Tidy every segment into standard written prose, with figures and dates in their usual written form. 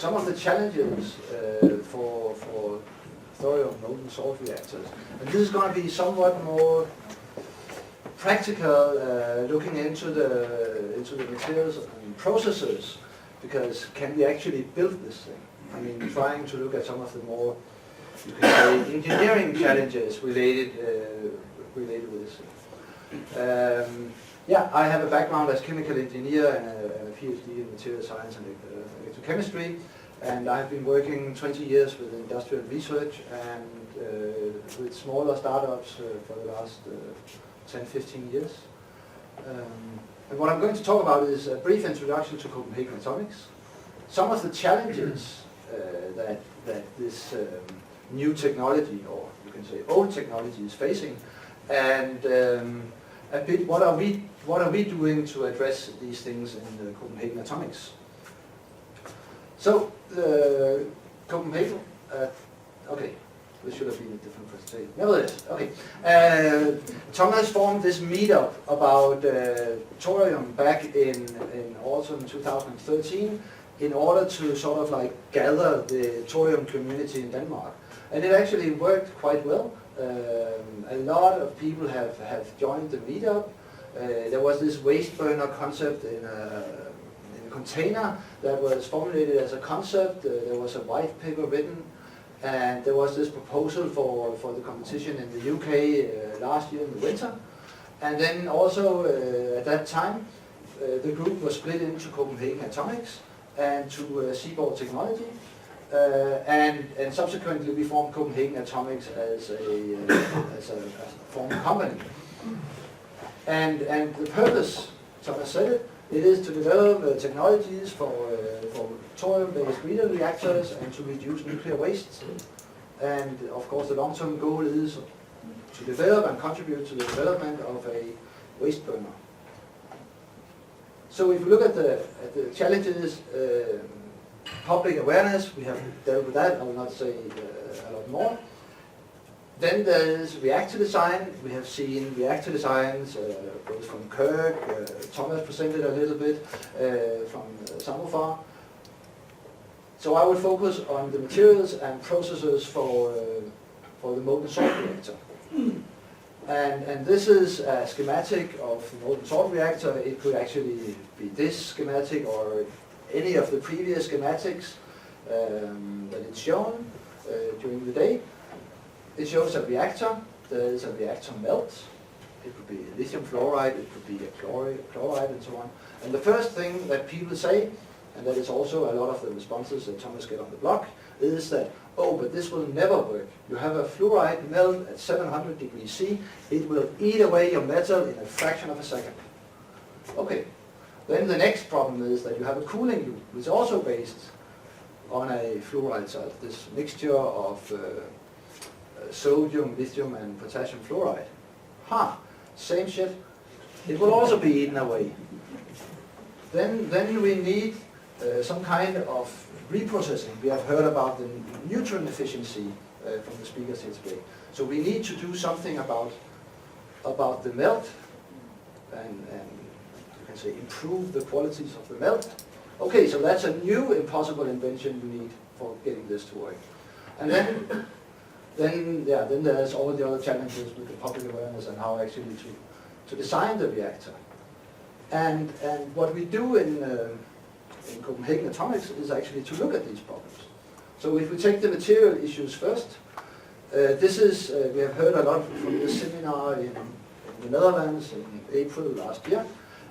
some of the challenges for thorium molten salt reactors. And this is going to be somewhat more practical, looking into the materials and processes, because can we actually build this thing? I mean, trying to look at some of the more, you can say, engineering challenges related with this. Yeah, I have a background as chemical engineer and a PhD in material science and electrochemistry, and I've been working 20 years with industrial research and with smaller startups for the last 10-15 years. And what I'm going to talk about is a brief introduction to Copenhagen Atomics, some of the challenges that this new technology, or you can say old technology, is facing, and a bit what are we doing to address these things in Copenhagen Atomics. So Copenhagen, okay, this should have been a different presentation. Nevertheless, okay. Thomas formed this meetup about thorium back in autumn 2013 in order to sort of like gather the thorium community in Denmark. And it actually worked quite well. A lot of people have joined the meetup. There was this waste burner concept in a container that was formulated as a concept. There was a white paper written, and there was this proposal for the competition in the UK last year in the winter. And then also at that time, the group was split into Copenhagen Atomics and to Seaboard Technology. And subsequently we formed Copenhagen Atomics as a formed company. And the purpose, Thomas said it, it is to develop technologies for thorium-based breeder reactors and to reduce nuclear waste. And of course the long-term goal is to develop and contribute to the development of a waste burner. So if you look at the challenges, public awareness, we have dealt with that, I will not say a lot more. Then there is reactor design. We have seen reactor designs both from Kirk, Thomas presented a little bit from Samofar. So I will focus on the materials and processes for the molten salt reactor. And this is a schematic of the molten salt reactor. It could actually be this schematic or any of the previous schematics that it's shown during the day. It shows a reactor. There is a reactor melt. It could be lithium fluoride, it could be a chloride and so on. And the first thing that people say, and that is also a lot of the responses that Thomas get on the blog, is that, oh, but this will never work. You have a fluoride melt at 700 degrees C, it will eat away your metal in a fraction of a second. Okay, then the next problem is that you have a cooling loop, which is also based on a fluoride salt, this mixture of sodium, lithium and potassium fluoride. Same shit. It will also be eaten away. Then we need some kind of reprocessing. We have heard about the neutron efficiency from the speakers here today. So we need to do something about the melt and you can say improve the qualities of the melt. Okay, so that's a new impossible invention you need for getting this to work. And then there's all the other challenges with the public awareness and how actually to design the reactor. And what we do in Copenhagen Atomics is actually to look at these problems. So if we take the material issues first, this is, we have heard a lot from this seminar in the Netherlands in April last year.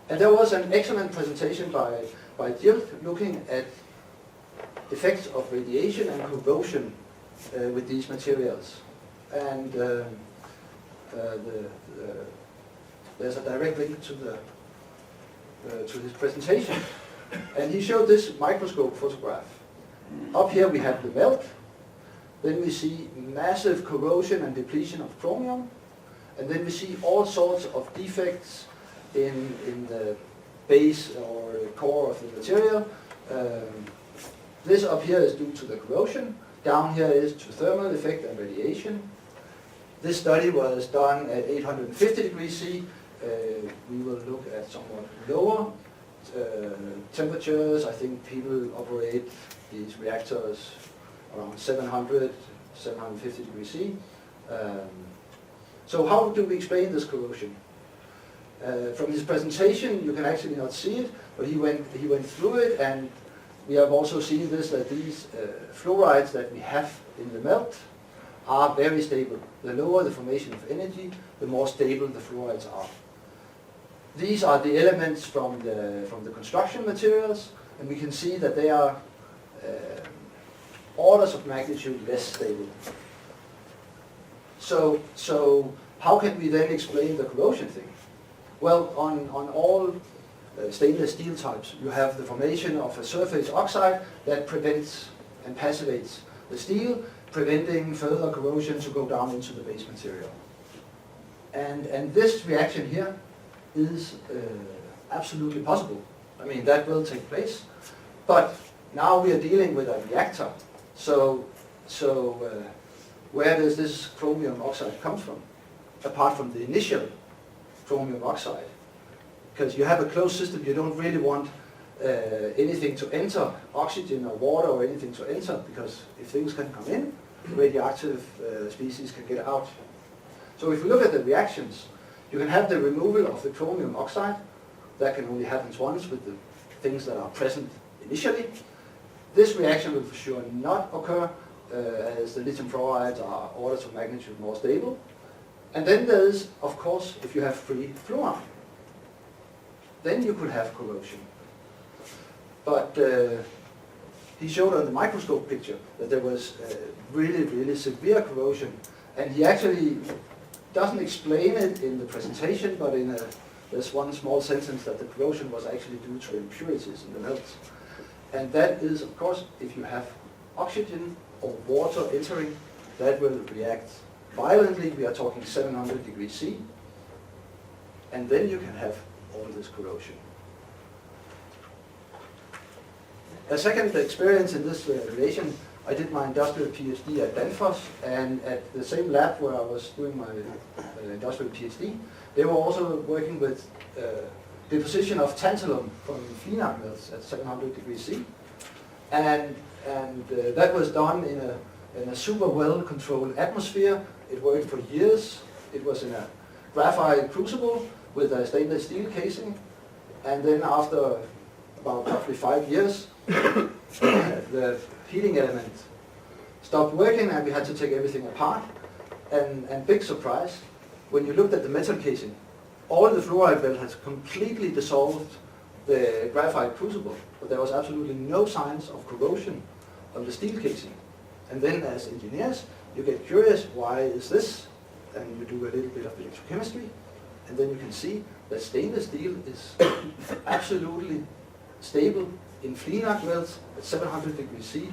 And there was an excellent presentation by Jill looking at effects of radiation and corrosion with these materials. And there's a direct link to his presentation. And he showed this microscope photograph. Up here we have the melt. Then we see massive corrosion and depletion of chromium. And then we see all sorts of defects in the base or core of the material. This up here is due to the corrosion. Down here is to thermal effect and radiation. This study was done at 850 degrees C. We will look at somewhat lower temperatures. I think people operate these reactors around 700, 750 degrees C. So how do we explain this corrosion? From his presentation, you can actually not see it, but he went through it, and we have also seen this, that these fluorides that we have in the melt are very stable. The lower the formation of energy, the more stable the fluorides are. These are the elements from the construction materials, and we can see that they are orders of magnitude less stable. So how can we then explain the corrosion thing? Well, on all stainless steel types, you have the formation of a surface oxide that prevents and passivates the steel, preventing further corrosion to go down into the base material. And this reaction here is absolutely possible. I mean, that will take place. But now we are dealing with a reactor. So where does this chromium oxide come from? Apart from the initial chromium oxide. Because you have a closed system, you don't really want anything to enter, oxygen or water or anything to enter, because if things can come in, radioactive species can get out. So if we look at the reactions, you can have the removal of the chromium oxide. That can only happen once with the things that are present initially. This reaction will for sure not occur as the lithium fluorides are orders of magnitude more stable. And then there is, of course, if you have free fluorine, then you could have corrosion. But he showed on the microscope picture that there was really, really severe corrosion. And he actually doesn't explain it in the presentation, but there's one small sentence that the corrosion was actually due to impurities in the melt. And that is, of course, if you have oxygen or water entering, that will react violently. We are talking 700 degrees C. And then you can have all this corrosion. A second experience in this relation, I did my industrial PhD at Danfoss, and at the same lab where I was doing my industrial PhD, they were also working with deposition of tantalum from phenol melts at 700 degrees C. And that was done in a super well-controlled atmosphere. It worked for years. It was in a graphite crucible with a stainless steel casing. And then after about roughly 5 years, the heating element stopped working and we had to take everything apart. And big surprise, when you looked at the metal casing, all the fluoride belt has completely dissolved the graphite crucible, but there was absolutely no signs of corrosion on the steel casing. And then as engineers, you get curious, why is this? And you do a little bit of electrochemistry, and then you can see that stainless steel is absolutely stable in Flenac wells at 700 degrees C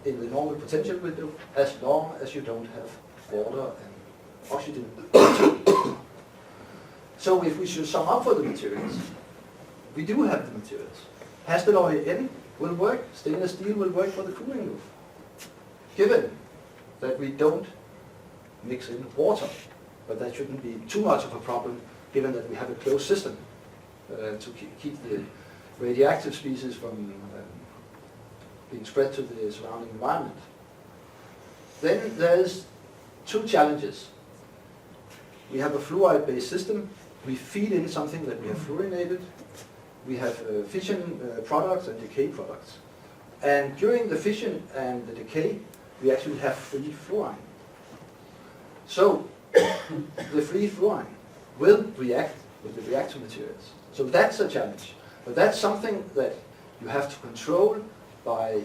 in the normal potential window, as long as you don't have water and oxygen. So if we should sum up for the materials, we do have the materials. Hastelloy N will work, stainless steel will work for the cooling loop, given that we don't mix in water. But that shouldn't be too much of a problem, given that we have a closed system to keep the radioactive species from being spread to the surrounding environment. Then there's two challenges. We have a fluoride-based system. We feed in something that we have fluorinated. We have fission products and decay products. And during the fission and the decay, we actually have free fluorine. So the free fluorine will react with the reactor materials. So that's a challenge. But that's something that you have to control by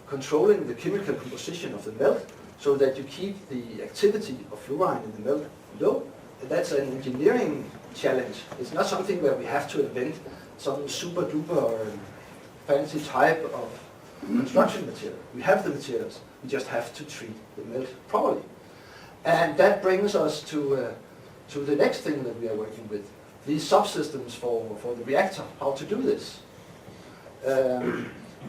controlling the chemical composition of the melt so that you keep the activity of fluorine in the melt low. And that's an engineering challenge. It's not something where we have to invent some super duper fancy type of construction material. We have the materials. We just have to treat the melt properly. And that brings us to the next thing that we are working with, these subsystems for the reactor, how to do this.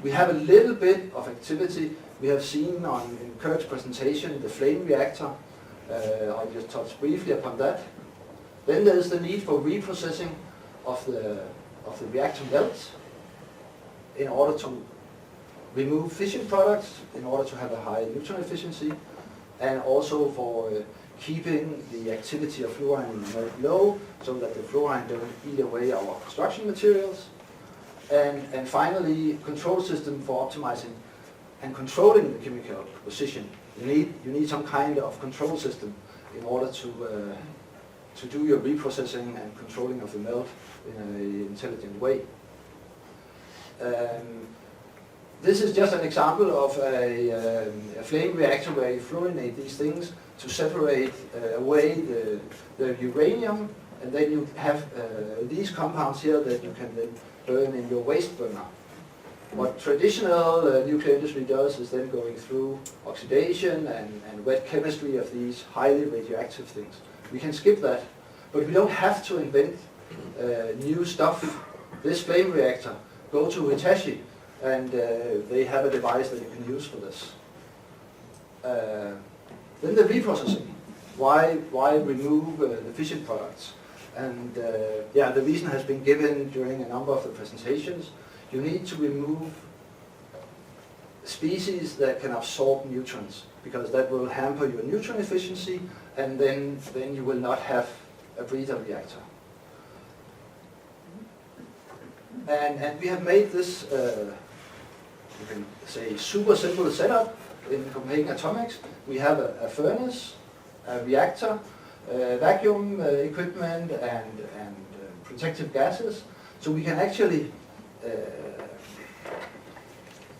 We have a little bit of activity. We have seen in Kirk's presentation the flame reactor. I'll just touch briefly upon that. Then there's the need for reprocessing of of the reactor melt in order to remove fission products, in order to have a high neutron efficiency, and also for keeping the activity of fluorine in the melt low, so that the fluorine don't eat away our construction materials. And finally, control system for optimizing and controlling the chemical composition. You need some kind of control system in order to do your reprocessing and controlling of the melt in an intelligent way. This is just an example of a flame reactor where you fluorinate these things to separate away the uranium, and then you have these compounds here that you can then burn in your waste burner. What traditional nuclear industry does is then going through oxidation and wet chemistry of these highly radioactive things. We can skip that, but we don't have to invent new stuff. This flame reactor, go to Hitachi, and they have a device that you can use for this. Then the reprocessing. Why remove the fission products? And yeah, the reason has been given during a number of the presentations. You need to remove species that can absorb neutrons, because that will hamper your neutron efficiency, and then you will not have a breeder reactor. And we have made this, you can say, super simple setup in Copenhagen Atomics. We have a furnace, a reactor, vacuum equipment, and protective gases. So we can actually,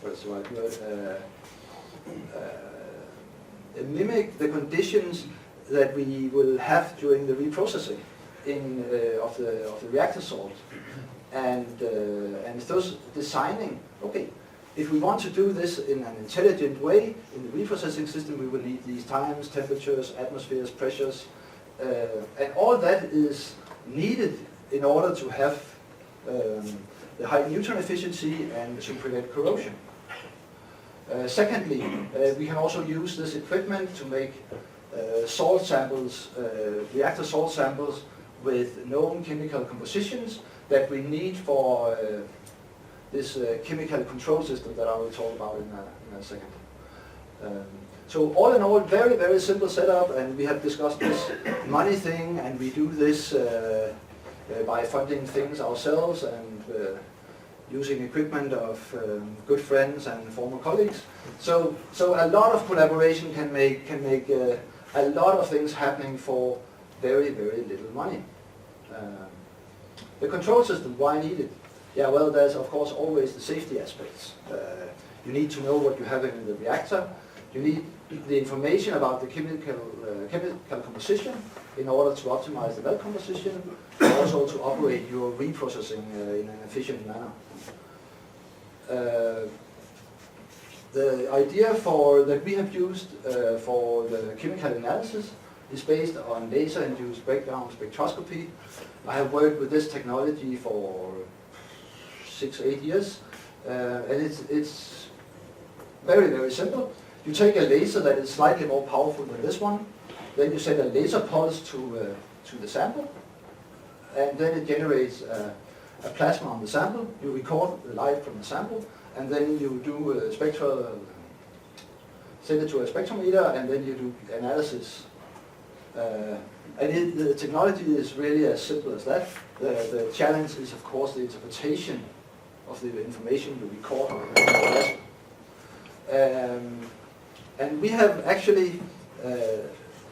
what's the right word, mimic the conditions that we will have during the reprocessing of the reactor salt. And thus designing, okay, if we want to do this in an intelligent way in the reprocessing system, we will need these times, temperatures, atmospheres, pressures, and all that is needed in order to have the high neutron efficiency and to prevent corrosion. Secondly, we can also use this equipment to make salt samples, reactor salt samples with known chemical compositions that we need for this chemical control system that I will talk about in a second. So all in all, very, very simple setup, and we have discussed this money thing, and we do this by funding things ourselves and using equipment of good friends and former colleagues. So a lot of collaboration can make a lot of things happening for very, very little money. The control system, why need it? Yeah, well, there's of course always the safety aspects. You need to know what you have in the reactor. You need the information about the chemical composition in order to optimize the melt composition, and also to operate your reprocessing in an efficient manner. The idea that we have used for the chemical analysis is based on laser-induced breakdown spectroscopy. I have worked with this technology for 6-8 years, and it's very, very simple. You take a laser that is slightly more powerful than this one, then you send a laser pulse to the sample, and then it generates a plasma on the sample. You record the light from the sample, and then you do a send it to a spectrometer, and then you do analysis. And the technology is really as simple as that. The challenge is, of course, the interpretation of the information you record on the plasma. And we have actually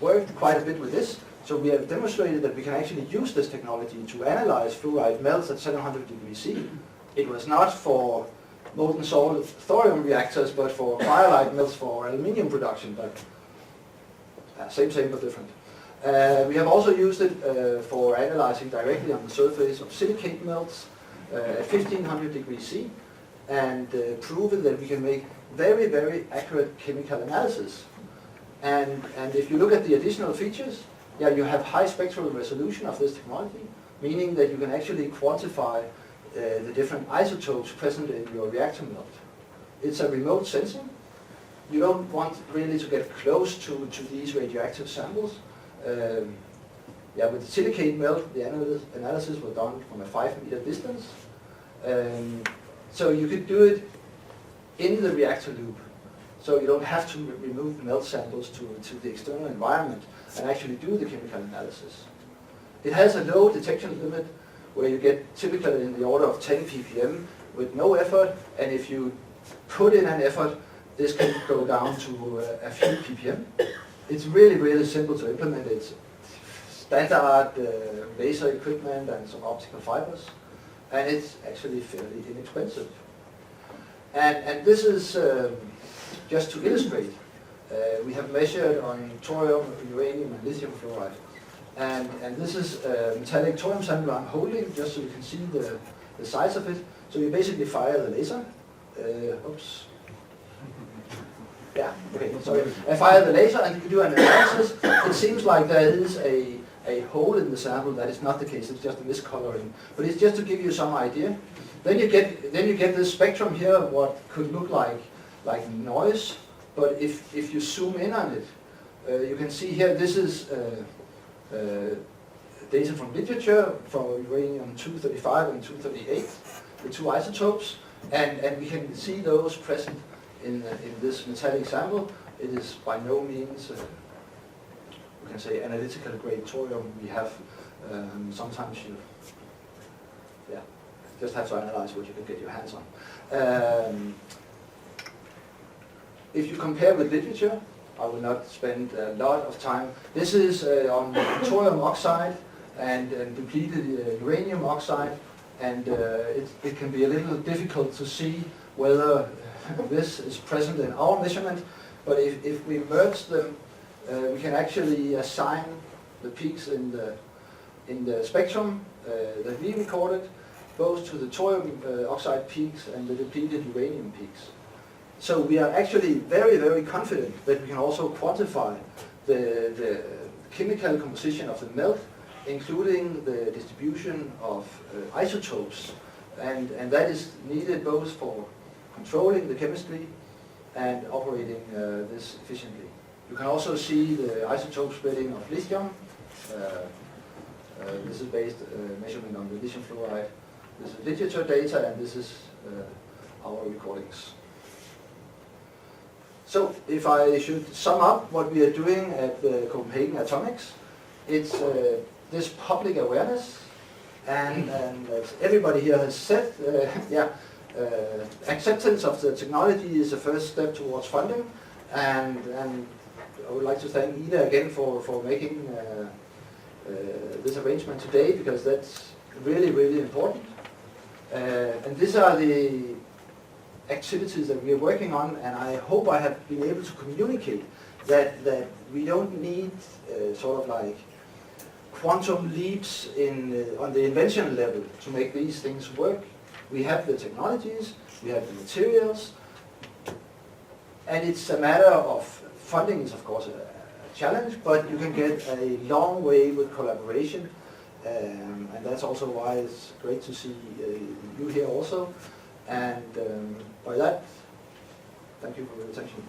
worked quite a bit with this. So we have demonstrated that we can actually use this technology to analyze fluoride melts at 700 degrees C. It was not for molten salt thorium reactors, but for cryolite melts for aluminium production. But same but different. We have also used it for analyzing directly on the surface of silicate melts at 1500 degrees C, and proven that we can make very, very accurate chemical analysis. And if you look at the additional features, yeah, you have high spectral resolution of this technology, meaning that you can actually quantify the different isotopes present in your reactor melt. It's a remote sensing. You don't want really to get close to these radioactive samples. Yeah, with the silicate melt, the analysis was done from a 5-meter distance, So you could do it in the reactor loop. So you don't have to remove melt samples to the external environment and actually do the chemical analysis. It has a low detection limit where you get typically in the order of 10 ppm with no effort, and if you put in an effort, this can go down to a few ppm. It's really, really simple to implement. It's standard laser equipment and some optical fibers, and it's actually fairly inexpensive. And this is just to illustrate. We have measured on thorium, uranium, and lithium fluoride. And this is a metallic thorium sample I'm holding, just so you can see the size of it. So you basically fire the laser. Oops. Yeah, okay, sorry. I fire the laser and you do an analysis. It seems like there is a hole in the sample. That is not the case, it's just a miscoloring. But it's just to give you some idea. Then you get this spectrum here of what could look like noise. But if you zoom in on it, you can see here, this is data from literature for uranium-235 and 238, the two isotopes, and we can see those present in this metallic sample. It is by no means, we can say, analytical grade thorium. We have sometimes you, just have to analyze what you can get your hands on. If you compare with literature, I will not spend a lot of time. This is on thorium oxide and depleted uranium oxide, and it can be a little difficult to see whether this is present in our measurement, but if we merge them, we can actually assign the peaks in the spectrum that we recorded, both to the thorium oxide peaks and the depleted uranium peaks. So we are actually very, very confident that we can also quantify the chemical composition of the melt, including the distribution of isotopes, and that is needed both for controlling the chemistry and operating this efficiently. You can also see the isotope splitting of lithium. This is based measurement on the lithium fluoride. This is literature data, and this is our recordings. So if I should sum up what we are doing at Copenhagen Atomics, it's this public awareness, and as everybody here has said, acceptance of the technology is the first step towards funding, and I would like to thank Ida again for making this arrangement today, because that's really, really important. And these are the activities that we are working on, and I hope I have been able to communicate that we don't need sort of like quantum leaps on the invention level to make these things work. We have the technologies, we have the materials, and it's a matter of funding is of course a challenge, but you can get a long way with collaboration, and that's also why it's great to see you here also. And by that, thank you for your attention.